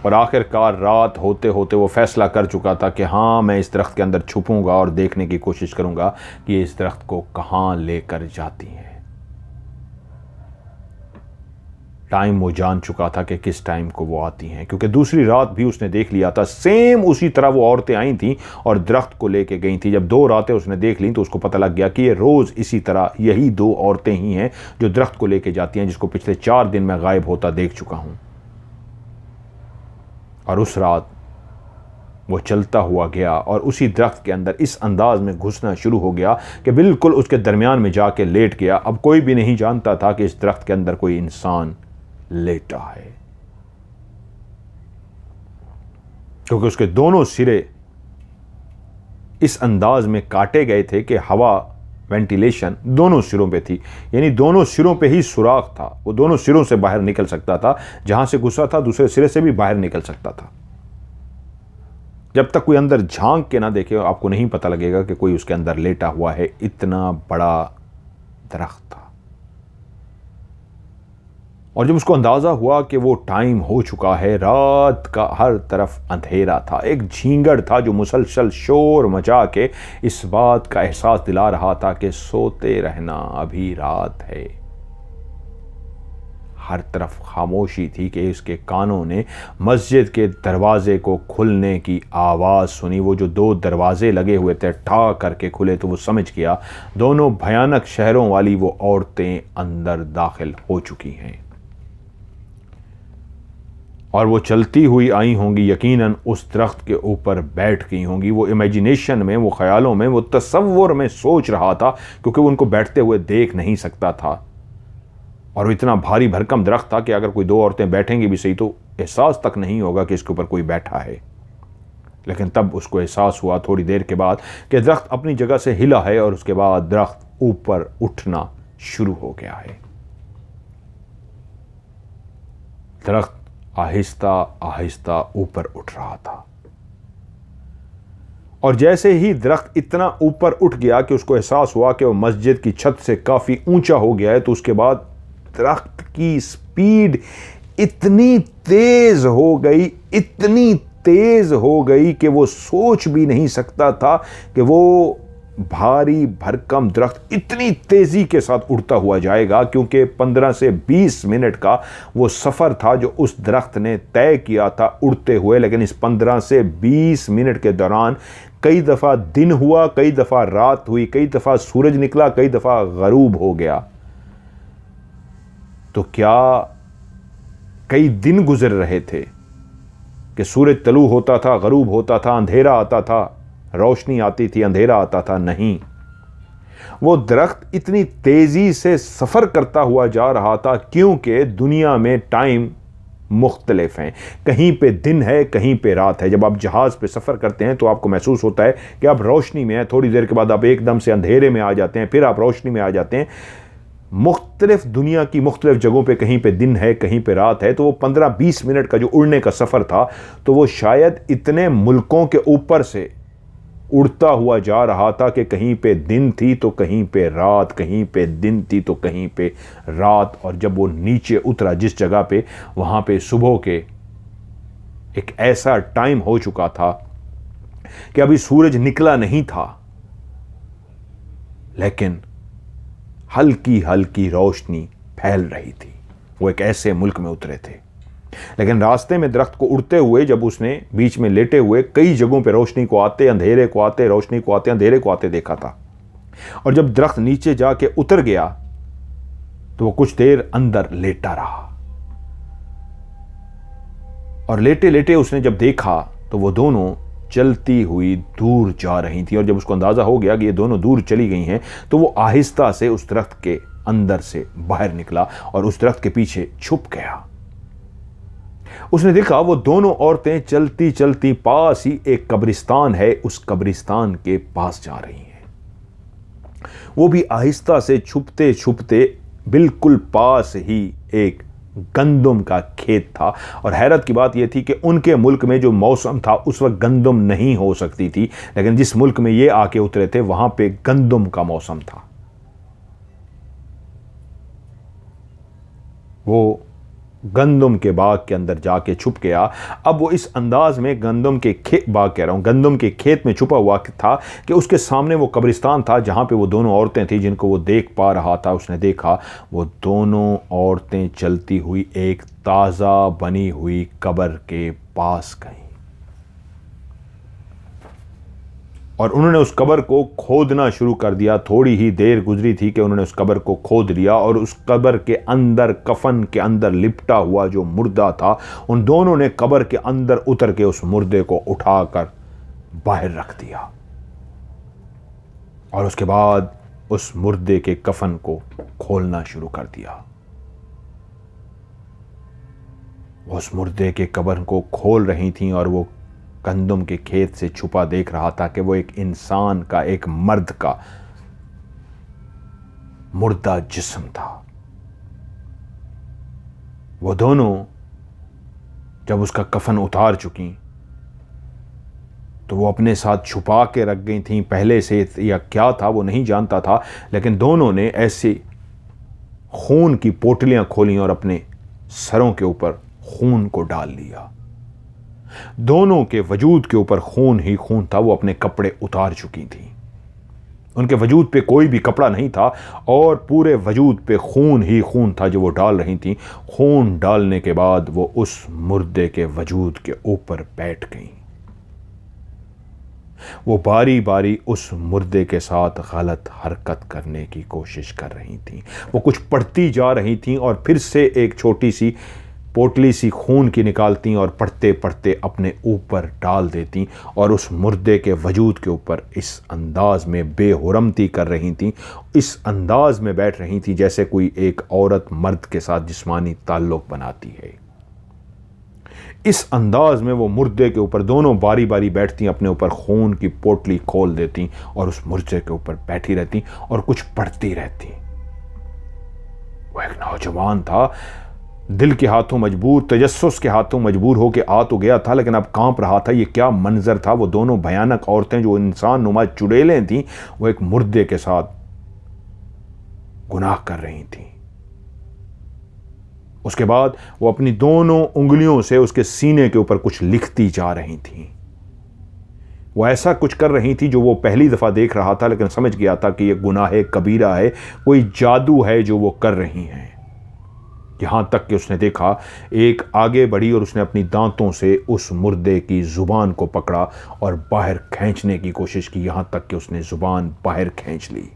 और आखिरकार रात होते होते वो फैसला कर चुका था कि हाँ, मैं इस दरख्त के अंदर छुपूंगा और देखने की कोशिश करूंगा कि ये इस दरख्त को कहां लेकर जाती हैं। टाइम वो जान चुका था कि किस टाइम को वो आती हैं, क्योंकि दूसरी रात भी उसने देख लिया था, सेम उसी तरह वो औरतें आई थीं और दरख्त को लेके गई थी। जब 2 रातें उसने देख ली तो उसको पता लग गया कि ये रोज़ इसी तरह यही 2 औरतें ही हैं जो दरख्त को लेके जाती हैं, जिसको पिछले 4 दिन में गायब होता देख चुका हूं। और उस रात वो चलता हुआ गया और उसी दरख्त के अंदर इस अंदाज में घुसना शुरू हो गया कि बिल्कुल उसके दरमियान में जाके लेट गया। अब कोई भी नहीं जानता था कि इस दरख्त के अंदर कोई इंसान लेटा है, क्योंकि उसके दोनों सिरे इस अंदाज में काटे गए थे कि हवा, वेंटिलेशन दोनों सिरों पे थी, यानी दोनों सिरों पे ही सुराख था। वो दोनों सिरों से बाहर निकल सकता था, जहां से गुस्सा था दूसरे सिरे से भी बाहर निकल सकता था। जब तक कोई अंदर झांक के ना देखे आपको नहीं पता लगेगा कि कोई उसके अंदर लेटा हुआ है। इतना बड़ा दरख्त था। और जब उसको अंदाजा हुआ कि वो टाइम हो चुका है, रात का हर तरफ अंधेरा था, एक झींगड़ था जो मुसलसल शोर मचा के इस बात का एहसास दिला रहा था कि सोते रहना, अभी रात है। हर तरफ खामोशी थी कि इसके कानों ने मस्जिद के दरवाजे को खुलने की आवाज़ सुनी। वो जो 2 दरवाजे लगे हुए थे ठा करके खुले तो वो समझ गया दोनों भयानक शहरों वाली वो औरतें अंदर दाखिल हो चुकी हैं। और वो चलती हुई आई होंगी, यकीनन उस दरख्त के ऊपर बैठ गई होंगी। वो इमेजिनेशन में, वो ख्यालों में, वो तसव्वुर में सोच रहा था, क्योंकि वो उनको बैठते हुए देख नहीं सकता था। और वो इतना भारी भरकम दरख्त था कि अगर कोई 2 औरतें बैठेंगी भी सही तो एहसास तक नहीं होगा कि इसके ऊपर कोई बैठा है। लेकिन तब उसको एहसास हुआ थोड़ी देर के बाद कि दरख्त अपनी जगह से हिला है और उसके बाद दरख्त ऊपर उठना शुरू हो गया है। दरख्त आहिस्ता आहिस्ता ऊपर उठ रहा था और जैसे ही दरख्त इतना ऊपर उठ गया कि उसको एहसास हुआ कि वो मस्जिद की छत से काफ़ी ऊंचा हो गया है, तो उसके बाद दरख्त की स्पीड इतनी तेज़ हो गई, इतनी तेज़ हो गई कि वो सोच भी नहीं सकता था कि वो भारी भरकम दरख्त इतनी तेज़ी के साथ उड़ता हुआ जाएगा, क्योंकि 15 से 20 मिनट का वो सफ़र था जो उस दरख्त ने तय किया था उड़ते हुए। लेकिन इस 15 से 20 मिनट के दौरान कई दफ़ा दिन हुआ, कई दफ़ा रात हुई, कई दफ़ा सूरज निकला, कई दफ़ा गरूब हो गया। तो क्या कई दिन गुजर रहे थे कि सूरज तलू होता था, गरूब होता था, अंधेरा आता था, रोशनी आती थी, अंधेरा आता था? नहीं, वो दरख्त इतनी तेजी से सफर करता हुआ जा रहा था क्योंकि दुनिया में टाइम मुख्तलिफ हैं। कहीं पे दिन है, कहीं पे रात है। जब आप जहाज़ पे सफ़र करते हैं तो आपको महसूस होता है कि आप रोशनी में हैं, थोड़ी देर के बाद आप एकदम से अंधेरे में आ जाते हैं, फिर आप रोशनी में आ जाते हैं। मुख्तलिफ दुनिया की मुख्तलिफ जगहों पे कहीं पे दिन है, कहीं पे रात है। तो वो 15-20 मिनट का जो उड़ने का सफ़र था, तो वो शायद इतने मुल्कों के ऊपर से उड़ता हुआ जा रहा था कि कहीं पे दिन थी तो कहीं पे रात, कहीं पे दिन थी तो कहीं पे रात। और जब वो नीचे उतरा जिस जगह पे, वहाँ पे सुबह के एक ऐसा टाइम हो चुका था कि अभी सूरज निकला नहीं था, लेकिन हल्की हल्की रोशनी फैल रही थी। वो एक ऐसे मुल्क में उतरे थे। लेकिन रास्ते में दरख्त को उड़ते हुए जब उसने बीच में लेटे हुए कई जगहों पे रोशनी को आते, अंधेरे को आते, रोशनी को आते, अंधेरे को आते देखा था। और जब दरख्त नीचे जाके उतर गया तो वो कुछ देर अंदर लेटा रहा। और लेटे लेटे उसने जब देखा तो वो दोनों चलती हुई दूर जा रही थी। और जब उसको अंदाजा हो गया कि ये दोनों दूर चली गई हैं तो वो आहिस्ता से उस दरख्त के अंदर से बाहर निकला और उस दरख्त के पीछे छुप गया। उसने देखा वो दोनों औरतें चलती चलती पास ही एक कब्रिस्तान है, उस कब्रिस्तान के पास जा रही हैं। वो भी आहिस्ता से छुपते छुपते बिल्कुल पास ही एक गंदम का खेत था। और हैरत की बात यह थी कि उनके मुल्क में जो मौसम था उस वक्त गंदम नहीं हो सकती थी, लेकिन जिस मुल्क में ये आके उतरे थे वहां पे गंदम का मौसम था। वो गंदम के बाग के अंदर जाके छुप गया। अब वो इस अंदाज में गंदम के बाग कह रहा हूं, गंदम के खेत में छुपा हुआ था कि उसके सामने वो कब्रिस्तान था जहां पे वो दोनों औरतें थी जिनको वो देख पा रहा था। उसने देखा वो दोनों औरतें चलती हुई एक ताज़ा बनी हुई कब्र के पास गई और उन्होंने उस कब्र को खोदना शुरू कर दिया। थोड़ी ही देर गुजरी थी कि उन्होंने उस कब्र को खोद लिया और उस कब्र के अंदर, कफन के अंदर लिपटा हुआ जो मुर्दा था, उन दोनों ने कब्र के अंदर उतर के उस मुर्दे को उठाकर बाहर रख दिया और उसके बाद उस मुर्दे के कफन को खोलना शुरू कर दिया। वो उस मुर्दे के कब्र को खोल रही थी और वो गंदम के खेत से छुपा देख रहा था कि वो एक इंसान का, एक मर्द का मुर्दा जिस्म था। वो दोनों जब उसका कफन उतार चुकी तो वो अपने साथ छुपा के रख गई थी पहले से, या क्या था वो नहीं जानता था, लेकिन दोनों ने ऐसे खून की पोटलियां खोली और अपने सरों के ऊपर खून को डाल लिया। दोनों के वजूद के ऊपर खून ही खून था। वो अपने कपड़े उतार चुकी थी, उनके वजूद पे कोई भी कपड़ा नहीं था और पूरे वजूद पे खून ही खून था जो वो डाल रही थी। खून डालने के बाद वो उस मुर्दे के वजूद के ऊपर बैठ गई। वो बारी बारी उस मुर्दे के साथ गलत हरकत करने की कोशिश कर रही थी। वो कुछ पढ़ती जा रही थी और फिर से एक छोटी सी पोटली सी खून की निकालती और पढ़ते पढ़ते अपने ऊपर डाल देती और उस मुर्दे के वजूद के ऊपर इस अंदाज में बेहुरमती कर रही थी, इस अंदाज में बैठ रही थी जैसे कोई एक औरत मर्द के साथ जिस्मानी ताल्लुक बनाती है। इस अंदाज में वो मुर्दे के ऊपर दोनों बारी बारी बैठती, अपने ऊपर खून की पोटली खोल देती और उस मुर्दे के ऊपर बैठी रहती और कुछ पढ़ती रहती। वो एक नौजवान था, दिल के हाथों मजबूर, तजस्सुस के हाथों मजबूर होके आ तो गया था लेकिन अब कांप रहा था। ये क्या मंजर था। वो दोनों भयानक औरतें जो इंसान नुमा चुड़ैलें थीं, वो एक मुर्दे के साथ गुनाह कर रही थीं। उसके बाद वो अपनी दोनों उंगलियों से उसके सीने के ऊपर कुछ लिखती जा रही थीं। वो ऐसा कुछ कर रही थी जो वो पहली दफा देख रहा था, लेकिन समझ गया था कि यह गुनाह कबीरा है, कोई जादू है जो वो कर रही हैं। यहां तक कि उसने देखा एक आगे बढ़ी और उसने अपनी दांतों से उस मुर्दे की जुबान को पकड़ा और बाहर खींचने की कोशिश की, यहां तक कि उसने जुबान बाहर खींच ली।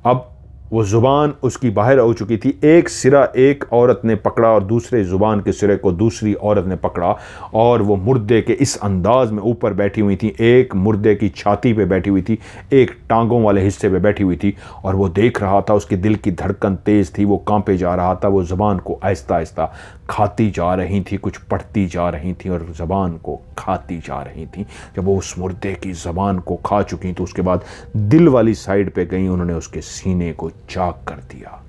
अब वो जुबान उसकी बाहर हो चुकी थी। एक सिरा एक औरत ने पकड़ा और दूसरे जुबान के सिरे को दूसरी औरत ने पकड़ा और वो मुर्दे के इस अंदाज में ऊपर बैठी हुई थी। एक मुर्दे की छाती पे बैठी हुई थी, एक टांगों वाले हिस्से पे बैठी हुई थी और वो देख रहा था। उसके दिल की धड़कन तेज थी, वो कांपे जा रहा था। वो जुबान को आहिस्ता आहिस्ता खाती जा रही थी, कुछ पढ़ती जा रही थी और ज़बान को खाती जा रही थी। जब वो उस मुर्दे की ज़बान को खा चुकी तो उसके बाद दिल वाली साइड पे गई, उन्होंने उसके सीने को चाक कर दिया।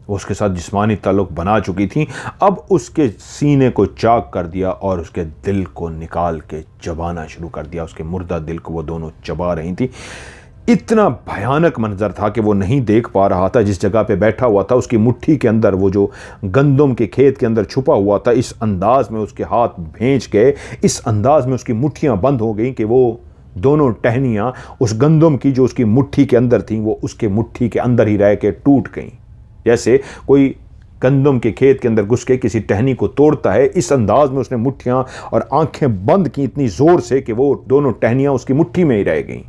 वो उसके साथ जिस्मानी ताल्लुक बना चुकी थी, अब उसके सीने को चाक कर दिया और उसके दिल को निकाल के चबाना शुरू कर दिया। उसके मुर्दा दिल को वो दोनों चबा रही थी। इतना भयानक मंजर था कि वो नहीं देख पा रहा था। जिस जगह पे बैठा हुआ था उसकी मुट्ठी के अंदर वो जो गंदम के खेत के अंदर छुपा हुआ था, इस अंदाज में उसके हाथ भींच गए, इस अंदाज में उसकी मुट्ठियां बंद हो गई कि वो दोनों टहनियां उस गंदम की जो उसकी मुट्ठी के अंदर थी वो उसके मुट्ठी के अंदर ही रह के टूट गई। जैसे कोई गंदम के खेत के अंदर घुस के किसी टहनी को तोड़ता है, इस अंदाज में उसने मुट्ठियां और आंखें बंद की इतनी जोर से कि वो दोनों टहनियां उसकी मुट्ठी में ही रह गईं।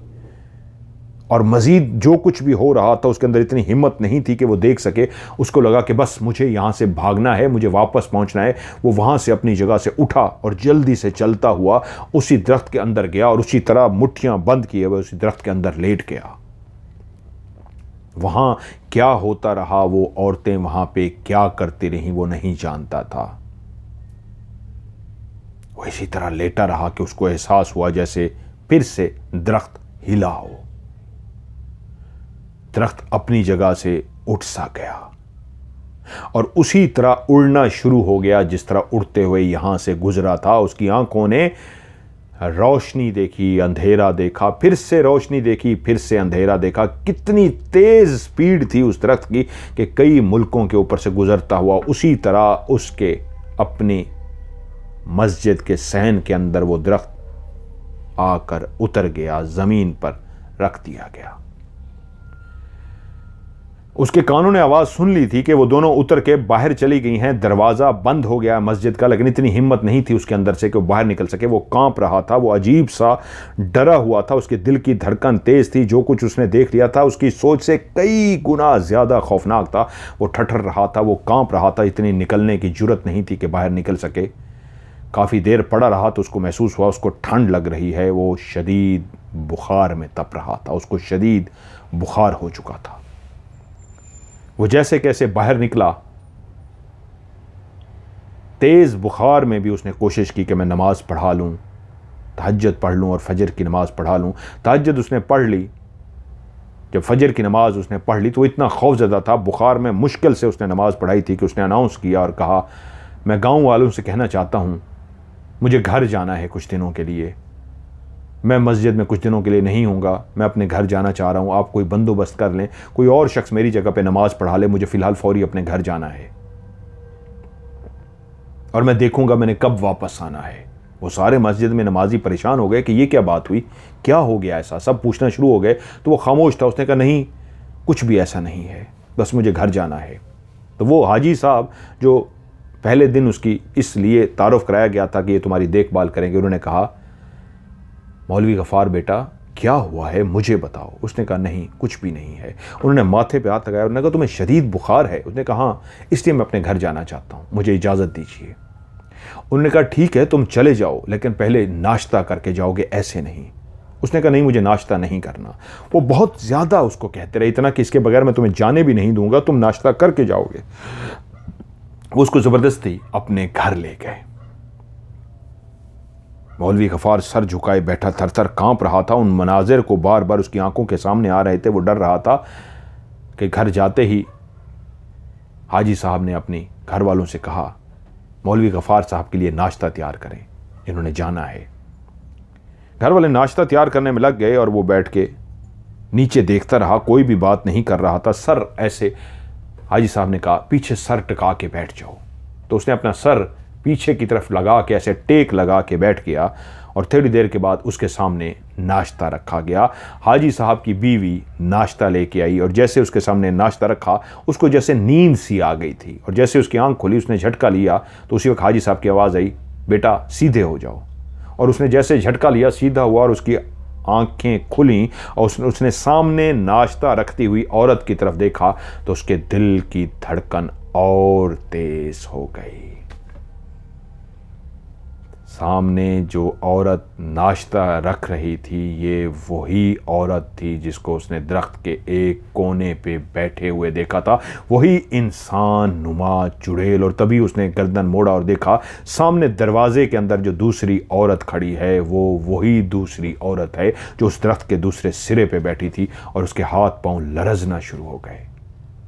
और मजीद जो कुछ भी हो रहा था उसके अंदर इतनी हिम्मत नहीं थी कि वो देख सके। उसको लगा कि बस मुझे यहाँ से भागना है, मुझे वापस पहुँचना है। वो वहाँ से अपनी जगह से उठा और जल्दी से चलता हुआ उसी दरख्त के अंदर गया और उसी तरह मुट्ठियाँ बंद किए हुए उसी दरख्त के अंदर लेट गया। वहाँ क्या होता रहा, वो औरतें वहाँ पे क्या करती रहीं, वो नहीं जानता था। वो इसी तरह लेटा रहा कि उसको एहसास हुआ जैसे फिर से दरख्त हिला हो। दरख्त अपनी जगह से उठ सा गया और उसी तरह उड़ना शुरू हो गया जिस तरह उड़ते हुए यहां से गुजरा था। उसकी आंखों ने रोशनी देखी, अंधेरा देखा, फिर से रोशनी देखी, फिर से अंधेरा देखा। कितनी तेज स्पीड थी उस दरख्त की कि कई मुल्कों के ऊपर से गुजरता हुआ उसी तरह उसके अपनी मस्जिद के सहन के अंदर वो दरख्त आकर उतर गया, जमीन पर रख दिया गया। उसके कानों ने आवाज सुन ली थी कि वो दोनों उतर के बाहर चली गई हैं। दरवाजा बंद हो गया मस्जिद का, लेकिन इतनी हिम्मत नहीं थी उसके अंदर से कि वो बाहर निकल सके। वो कांप रहा था, वो अजीब सा डरा हुआ था। उसके दिल की धड़कन तेज थी। जो कुछ उसने देख लिया था उसकी सोच से कई गुना ज्यादा खौफनाक था। वो ठठर रहा था, वो कांप रहा था। इतनी निकलने की जुर्रत नहीं थी कि बाहर निकल सके। काफी देर पड़ा रहा तो उसको महसूस हुआ उसको ठंड लग रही है। वो शदीद बुखार में तप रहा था, उसको शदीद बुखार हो चुका था। वो जैसे कैसे बाहर निकला, तेज बुखार में भी उसने कोशिश की कि मैं नमाज पढ़ा लूं, तहज्जुद पढ़ लूं और फजर की नमाज पढ़ा लूं। तहज्जुद उसने पढ़ ली। जब फजर की नमाज उसने पढ़ ली तो इतना खौफजदा था, बुखार में मुश्किल से उसने नमाज पढ़ाई थी कि उसने अनाउंस किया और कहा, मैं गांव वालों से कहना चाहता हूं मुझे घर जाना है कुछ दिनों के लिए। मैं मस्जिद में कुछ दिनों के लिए नहीं हूँगा, मैं अपने घर जाना चाह रहा हूँ। आप कोई बंदोबस्त कर लें, कोई और शख्स मेरी जगह पे नमाज पढ़ा ले। मुझे फ़िलहाल फौरी अपने घर जाना है और मैं देखूँगा मैंने कब वापस आना है। वो सारे मस्जिद में नमाजी परेशान हो गए कि ये क्या बात हुई, क्या हो गया ऐसा, सब पूछना शुरू हो गए। तो वो खामोश था। उसने कहा, नहीं कुछ भी ऐसा नहीं है, बस मुझे घर जाना है। तो वो हाजी साहब जो पहले दिन उसकी इसलिए तारुफ कराया गया था कि ये तुम्हारी देखभाल करेंगे, उन्होंने कहा, मौलवी गफ़ार बेटा क्या हुआ है मुझे बताओ। उसने कहा, नहीं कुछ भी नहीं है। उन्होंने माथे पे हाथ लगाया। उन्होंने कहा, तुम्हें शदीद बुखार है? उसने कहा, हाँ इसलिए मैं अपने घर जाना चाहता हूँ, मुझे इजाज़त दीजिए। उन्होंने कहा, ठीक है तुम चले जाओ, लेकिन पहले नाश्ता करके जाओगे, ऐसे नहीं। उसने कहा, नहीं मुझे नाश्ता नहीं करना। वो बहुत ज़्यादा उसको कहते रहे, इतना कि इसके बगैर मैं तुम्हें जाने भी नहीं दूंगा, तुम नाश्ता करके जाओगे। वो उसको ज़बरदस्ती अपने घर ले गए। मौलवी गफ़ार सर झुकाए बैठा थर-थर कांप रहा था। उन मनाजिर को बार बार उसकी आंखों के सामने आ रहे थे। वो डर रहा था कि घर जाते ही हाजी साहब ने अपनी घर वालों से कहा, मौलवी गफ़ार साहब के लिए नाश्ता तैयार करें, इन्होंने जाना है। घर वाले नाश्ता तैयार करने में लग गए और वो बैठ के नीचे देखता रहा, कोई भी बात नहीं कर रहा था। सर ऐसे, हाजी साहब ने कहा, पीछे सर टिका के बैठ जाओ। तो उसने अपना सर पीछे की तरफ लगा के ऐसे टेक लगा के बैठ गया और थोड़ी देर के बाद उसके सामने नाश्ता रखा गया। हाजी साहब की बीवी नाश्ता लेके आई और जैसे उसके सामने नाश्ता रखा उसको जैसे नींद सी आ गई थी और जैसे उसकी आंख खुली उसने झटका लिया तो उसी वक्त हाजी साहब की आवाज़ आई, बेटा सीधे हो जाओ। और उसने जैसे झटका लिया सीधा हुआ और उसकी आंखें खुली और उसने सामने नाश्ता रखती हुई औरत की तरफ देखा तो उसके दिल की धड़कन और तेज हो गई। सामने जो औरत नाश्ता रख रही थी ये वही औरत थी जिसको उसने दरख्त के एक कोने पे बैठे हुए देखा था, वही इंसान नुमा चुड़ैल। और तभी उसने गर्दन मोड़ा और देखा सामने दरवाजे के अंदर जो दूसरी औरत खड़ी है वो वही दूसरी औरत है जो उस दरख्त के दूसरे सिरे पे बैठी थी और उसके हाथ पांव लरजना शुरू हो गए।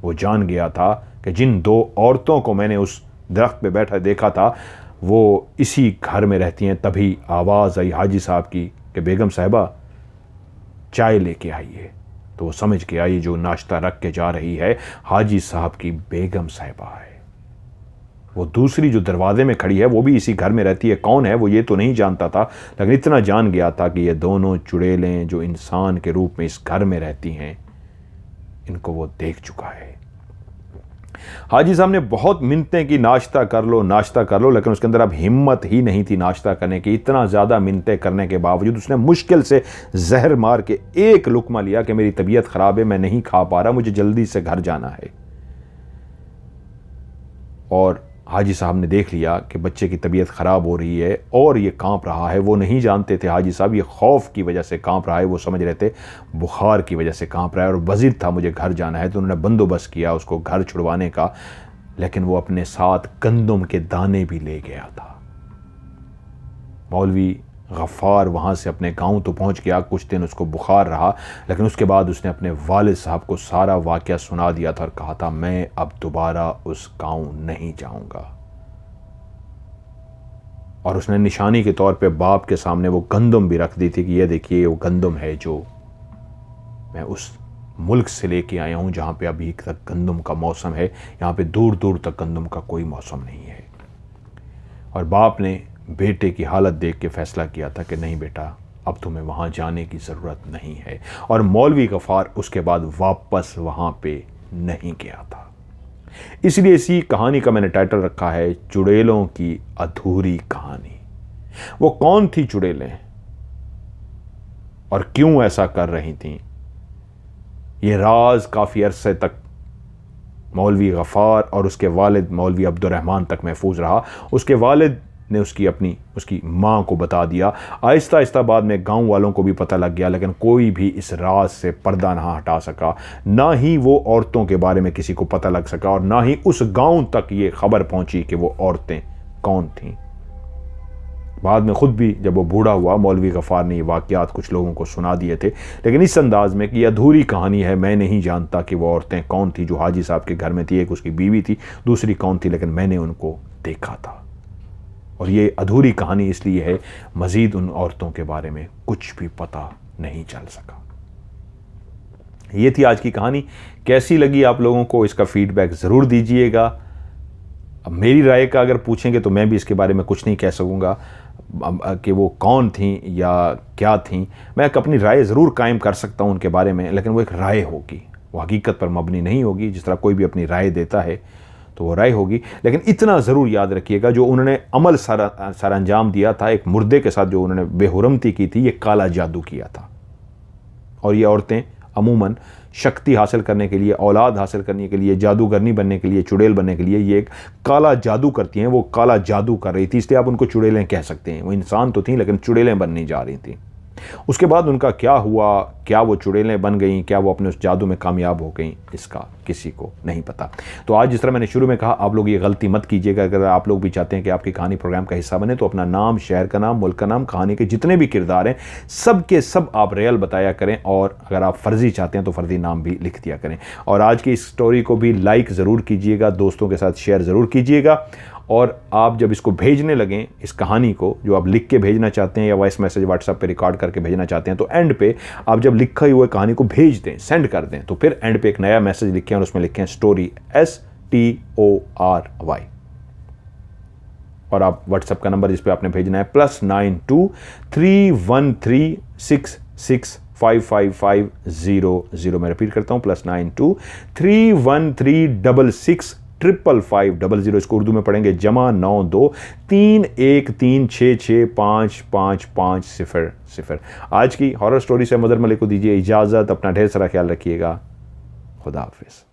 वो जान गया था कि जिन दो औरतों को मैंने उस दरख्त पे बैठा देखा था वो इसी घर में रहती हैं। तभी आवाज़ आई हाजी साहब की कि बेगम साहिबा चाय लेके आइए। तो वो समझ के आई जो नाश्ता रख के जा रही है हाजी साहब की बेगम साहिबा है। वो दूसरी जो दरवाजे में खड़ी है वो भी इसी घर में रहती है। कौन है वो ये तो नहीं जानता था, लेकिन इतना जान गया था कि ये दोनों चुड़ैलें जो इंसान के रूप में इस घर में रहती हैं इनको वो देख चुका है। हाजी साहब ने बहुत मिन्नतें की, नाश्ता कर लो, लेकिन उसके अंदर अब हिम्मत ही नहीं थी नाश्ता करने की। इतना ज़्यादा मिन्नतें करने के बावजूद उसने मुश्किल से जहर मार के एक लुकमा लिया कि मेरी तबीयत ख़राब है, मैं नहीं खा पा रहा, मुझे जल्दी से घर जाना है। और हाजी साहब ने देख लिया कि बच्चे की तबीयत ख़राब हो रही है और ये कांप रहा है। वो नहीं जानते थे हाजी साहब ये खौफ की वजह से कांप रहा है, वो समझ रहे थे बुखार की वजह से कांप रहा है। और वज़ीर था मुझे घर जाना है, तो उन्होंने बंदोबस्त किया उसको घर छुड़वाने का, लेकिन वो अपने साथ गंदम के दाने भी ले गया था। मौलवी गफ़ार वहाँ से अपने गांव तो पहुँच गया, कुछ दिन उसको बुखार रहा, लेकिन उसके बाद उसने अपने वालिद साहब को सारा वाक़या सुना दिया था और कहा था मैं अब दोबारा उस गांव नहीं जाऊँगा। और उसने निशानी के तौर पे बाप के सामने वो गंदम भी रख दी थी कि ये देखिए वो गंदम है जो मैं उस मुल्क से लेके आया हूँ जहाँ पे अभी तक गंदम का मौसम है, यहाँ पे दूर दूर तक गंदम का कोई मौसम नहीं है। और बाप ने बेटे की हालत देख के फैसला किया था कि नहीं बेटा, अब तुम्हें वहाँ जाने की ज़रूरत नहीं है। और मौलवी गफ़ार उसके बाद वापस वहाँ पे नहीं गया था। इसलिए इसी कहानी का मैंने टाइटल रखा है चुड़ैलों की अधूरी कहानी। वो कौन थी चुड़ैलें और क्यों ऐसा कर रही थीं, ये राज काफ़ी अरसे तक मौलवी गफ़ार और उसके वालिद मौलवी अब्दुर्रहमान तक महफूज रहा। उसके वालिद ने उसकी माँ को बता दिया। आहिस्ता आहिस्ता बाद में गांव वालों को भी पता लग गया, लेकिन कोई भी इस राज से पर्दा ना हटा सका। ना ही वो औरतों के बारे में किसी को पता लग सका और ना ही उस गांव तक ये खबर पहुंची कि वो औरतें कौन थीं। बाद में ख़ुद भी जब वो बूढ़ा हुआ, मौलवी गफ़ार ने ये वाक़यात कुछ लोगों को सुना दिए थे, लेकिन इस अंदाज़ में कि ये अधूरी कहानी है, मैं नहीं जानता कि वो औरतें कौन थी जो हाजी साहब के घर में थी। एक उसकी बीवी थी, दूसरी कौन थी, लेकिन मैंने उनको देखा था। और ये अधूरी कहानी इसलिए है, मज़ीद उन औरतों के बारे में कुछ भी पता नहीं चल सका। ये थी आज की कहानी। कैसी लगी आप लोगों को, इसका फ़ीडबैक ज़रूर दीजिएगा। अब मेरी राय का अगर पूछेंगे तो मैं भी इसके बारे में कुछ नहीं कह सकूँगा कि वो कौन थी या क्या थी। मैं अपनी राय ज़रूर कायम कर सकता हूँ उनके बारे में, लेकिन वो एक राय होगी, वो हकीकत पर मबनी नहीं होगी। जिस तरह कोई भी अपनी राय देता है तो वो राय होगी। लेकिन इतना ज़रूर याद रखिएगा, जो उन्होंने अमल सर अंजाम दिया था एक मुर्दे के साथ, जो उन्होंने बेहुरमती की थी, ये काला जादू किया था। और ये औरतें अमूमन शक्ति हासिल करने के लिए, औलाद हासिल करने के लिए, जादूगरनी बनने के लिए, चुड़ैल बनने के लिए ये एक काला जादू करती हैं। वो काला जादू कर रही थी, इसलिए आप उनको चुड़ैलें कह सकते हैं। वो इंसान तो थी लेकिन चुड़ैलें बनने जा रही थी। उसके बाद उनका क्या हुआ, क्या वो चुड़ैलें बन गईं, क्या वो अपने उस जादू में कामयाब हो गईं, इसका किसी को नहीं पता। तो आज जिस तरह मैंने शुरू में कहा, आप लोग ये गलती मत कीजिएगा। अगर आप लोग भी चाहते हैं कि आपकी कहानी प्रोग्राम का हिस्सा बने, तो अपना नाम, शहर का नाम, मुल्क का नाम, कहानी के जितने भी किरदार हैं सब के सब आप रियल बताया करें। और अगर आप फ़र्ज़ी चाहते हैं तो फ़र्ज़ी नाम भी लिख दिया करें। और आज की इस स्टोरी को भी लाइक ज़रूर कीजिएगा, दोस्तों के साथ शेयर ज़रूर कीजिएगा। और आप जब इसको भेजने लगें, इस कहानी को जो आप लिख के भेजना चाहते हैं या वॉइस मैसेज व्हाट्सएप पे रिकॉर्ड करके भेजना चाहते हैं, तो एंड पे आप जब लिखा हुए कहानी को भेज दें, सेंड कर दें, तो फिर एंड पे एक नया मैसेज लिखें और उसमें लिखें स्टोरी, STORY। और आप व्हाट्सएप का नंबर जिस पे आपने भेजना है +92 313 665 5550। मैं रिपीट करता हूँ, +92 313 6655500। इसको उर्दू में पढ़ेंगे +92 3136655550। आज की हॉरर स्टोरी से मदर मलिक को दीजिए इजाज़त। अपना ढेर सारा ख्याल रखिएगा। खुदा हाफिज़।